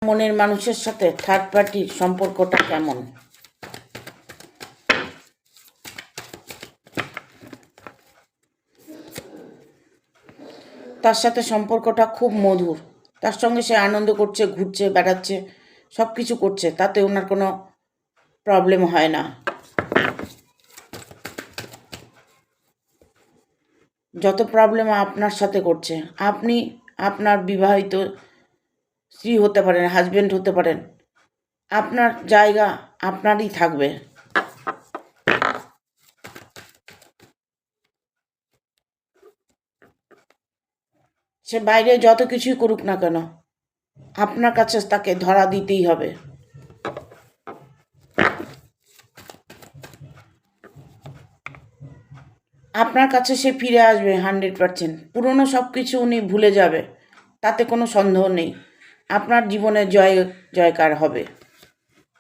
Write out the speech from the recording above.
মনের মানুষের সাথে থার্ড পার্টির সম্পর্কটা কেমন? তার সাথে সম্পর্কটা খুব মধুর, তার সঙ্গে সে আনন্দ করছে, ঘুরছে, বেড়াচ্ছে, সব কিছু করছে, তাতে ওনার কোনো প্রবলেম হয় না। যত প্রবলেম আপনার সাথে করছে, আপনি আপনার বিবাহিত স্ত্রী হতে পারেন, হাজবেন্ড হতে পারেন, আপনার জায়গা আপনারই থাকবে। সে বাইরে যত কিছুই করুক না কেন, আপনার কাছে তাকে ধরা দিতেই হবে। আপনার কাছে সে ফিরে আসবে 100%। পুরনো সব কিছু উনি ভুলে যাবে, তাতে কোনো সন্দেহ নেই। আপনার জীবনে জয়কার হবে।